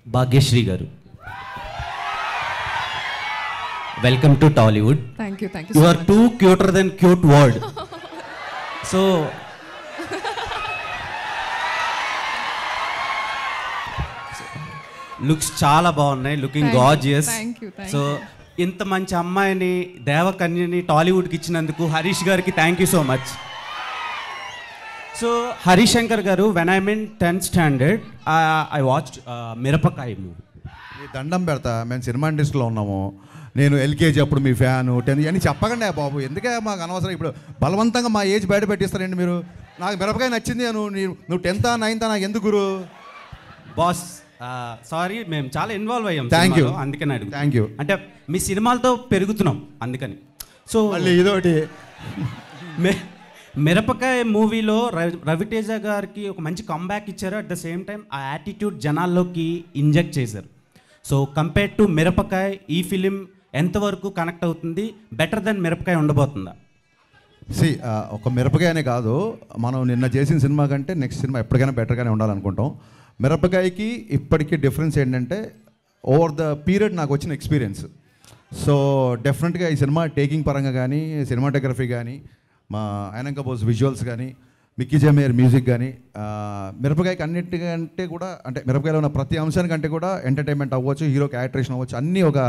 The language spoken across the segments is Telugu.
భాగ్యశ్రీ గారు, welcome to Tollywood. Thank you You so are much. too cuter than cute word. So looks చాలా బాగున్నాయి, looking Thank you, gorgeous. thank you, thank so ఇంత మంచి అమ్మాయిని, దేవకన్యని టాలీవుడ్కి ఇచ్చినందుకు హరీష్ గారికి thank you so much. So Harishankar garu, when I mean 10th standard I watched Mirapakaya movie. మీ దండం పెడతా, మేము సినిమా ఇండస్ట్రీలో ఉన్నాము. నేను ఎల్కేజీ అప్పుడు మీ ఫ్యాను 10th అని చెప్పకండి బాబు, ఎందుకే మాకు అనవసరం. ఇప్పుడు బలవంతంగా మా ఏజ్ బయట పెట్టిస్తారండి మీరు. నాకు మిరపకాయ నచ్చింది, నువ్వు 10th 9th నాకు ఎందుకు గురు? బాస్ సారీ, మేము చాలా ఇన్వాల్వ్ అయ్యాం. థ్యాంక్ యూ, అందుకని అడుగు. Thank you. అంటే మీ సినిమాలతో పెరుగుతున్నాం అందుకని. సో మళ్ళీ ఇదొకటి. మిరపకాయ మూవీలో రవితేజ గారికి ఒక మంచి కంబ్యాక్ ఇచ్చారు. అట్ ద సేమ్ టైం ఆ యాటిట్యూడ్ జనాల్లోకి ఇంజెక్ట్ చేశారు. సో కంపేర్ టు మిరపకాయ, ఈ ఫిలిం ఎంతవరకు కనెక్ట్ అవుతుంది? బెటర్ దెన్ మిరపకాయ ఉండబోతుందా? ఒక మిరపకాయనే కాదు, మనం నిన్న చేసిన సినిమా కంటే నెక్స్ట్ సినిమా ఎప్పటికైనా బెటర్గానే ఉండాలనుకుంటాం. మిరపకాయకి ఇప్పటికీ డిఫరెన్స్ ఏంటంటే, ఓవర్ ద పీరియడ్ నాకు వచ్చిన ఎక్స్పీరియన్స్. సో డెఫినెట్గా ఈ సినిమా టేకింగ్ పరంగా కానీ, సినిమాటోగ్రఫీ కానీ, మా ఆయనంక బోస్ విజువల్స్ కానీ, మిక్కీ జమేర్ మ్యూజిక్ కానీ, మిరపకాయకి అన్నిటికంటే కూడా, అంటే మిరపకాయలో ఉన్న ప్రతి అంశానికంటే కూడా ఎంటర్టైన్మెంట్ అవ్వచ్చు, హీరోకి యాక్టరేషన్ అవ్వచ్చు, అన్నీ ఒక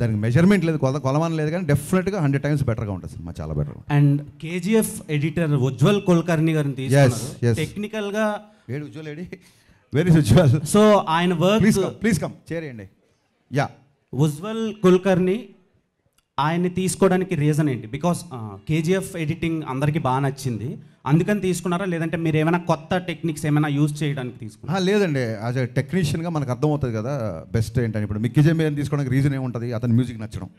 దానికి మెజర్మెంట్ లేదు, కొలమానం లేదు, కానీ డెఫినెట్గా 100 times బెటర్గా ఉంటుంది సినిమా, చాలా better. And KGF editor Ujjwal Kulkarni గారిని తీసుకున్నారు. టెక్నికల్గా ఏడు Ujjwal AD, very Ujjwal. So ఆయన వర్క్, ప్లీజ్ కమ్ చేయండి. యా, ఉజ్వల్ కుల్కర్ని ఆయన్ని తీసుకోవడానికి రీజన్ ఏంటి? బికాస్ కేజీఎఫ్ ఎడిటింగ్ అందరికీ బాగా నచ్చింది, అందుకని తీసుకున్నారా? లేదంటే మీరు ఏమైనా కొత్త టెక్నిక్స్ ఏమైనా యూజ్ చేయడానికి తీసుకున్నారా? లేదండి, యాజ్ ఎ టెక్నీషియన్గా మనకు అర్థమవుతుంది కదా బెస్ట్ ఏంటని. ఇప్పుడు మిక్కీ జమేర్ తీసుకోవడానికి రీజన్ ఏముంటుంది? అతని మ్యూజిక్ నచ్చడం,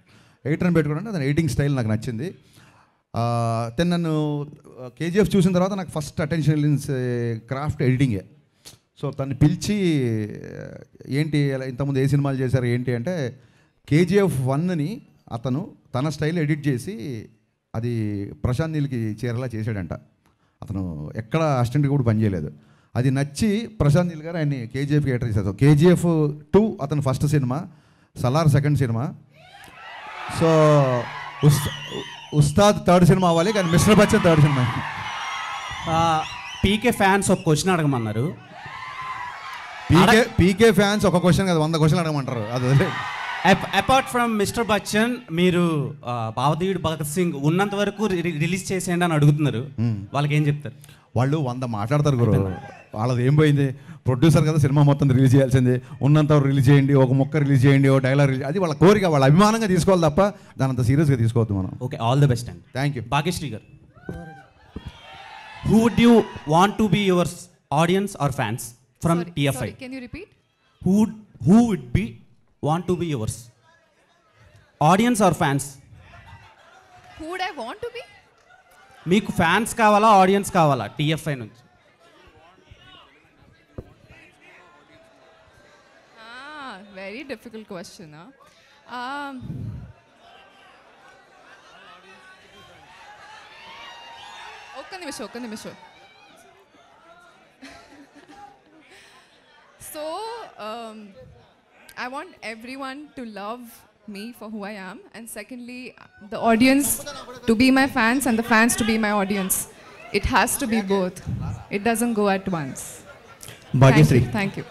ఎడిటర్ని పెట్టుకోవడం, అతని ఎడిటింగ్ స్టైల్ నాకు నచ్చింది. నన్ను కేజీఎఫ్ చూసిన తర్వాత నాకు ఫస్ట్ అటెన్షన్ క్రాఫ్ట్ ఎడిటింగే. సో తను పిలిచి, ఏంటి ఇంతకుముందు ఏ సినిమాలు చేశారు ఏంటి అంటే, కేజీఎఫ్ 1ని అతను తన స్టైల్ ఎడిట్ చేసి అది ప్రశాంత్ నీల్కి చేరేలా చేశాడంట. అతను ఎక్కడ అసిస్టెంట్గా కూడా పనిచేయలేదు. అది నచ్చి ప్రశాంత్ నీల్ గారు ఆయన్ని కేజీఎఫ్కి ఎడిట్ చేశారు. కేజీఎఫ్ 2 అతను first cinema, Salaar second cinema. So Ustaad third cinema అవ్వాలి, కానీ mister Bachchan third cinema. PK fans ఒక క్వశ్చన్ అడగమన్నారు. పీకే ఫ్యాన్స్ ఒక క్వశ్చన్ కదా, 100 క్వశ్చన్లు అడగమంటారు. అది అపార్ట్ ఫ్రమ్ మిస్టర్ బచ్చన్, మీరు భావదేవుడు భగత్ సింగ్ ఉన్నంత వరకు రిలీజ్ చేసేయండి అని అడుగుతున్నారు. వాళ్ళకి ఏం చెప్తారు? వాళ్ళు 100 మాట్లాడతారు గురు, వాళ్ళది ఏం పోయింది? ప్రొడ్యూసర్ కదా, సినిమా మొత్తం రిలీజ్ చేయాల్సింది, ఉన్నంత రిలీజ్ చేయండి, ఒక మొక్క రిలీజ్ చేయండి, ఒక డైలాగ్ రిలీజ్, అది వాళ్ళ కోరిక, వాళ్ళ అభిమానంగా తీసుకోవాలి తప్ప దాని అంత సీరియస్గా తీసుకోవద్దు మనం. ఓకే, ఆల్ ది బెస్ట్ అండి. Thank you. Bhagyashree garu, who would you want to be your audience or fans from TFI? Can you repeat? Who would be want to be yours? Audience or fans? Who would I want to be? మీకు ఫ్యాన్స్ కావాలా, ఆడియన్స్ కావాలా TFI నుంచి? Very difficult question. ఒక్క నిమిషం. So, I want everyone to love me for who I am, and secondly, the audience to be my fans and the fans to be my audience. It has to be both. It doesn't go at once. Bhagyasri. Thank you.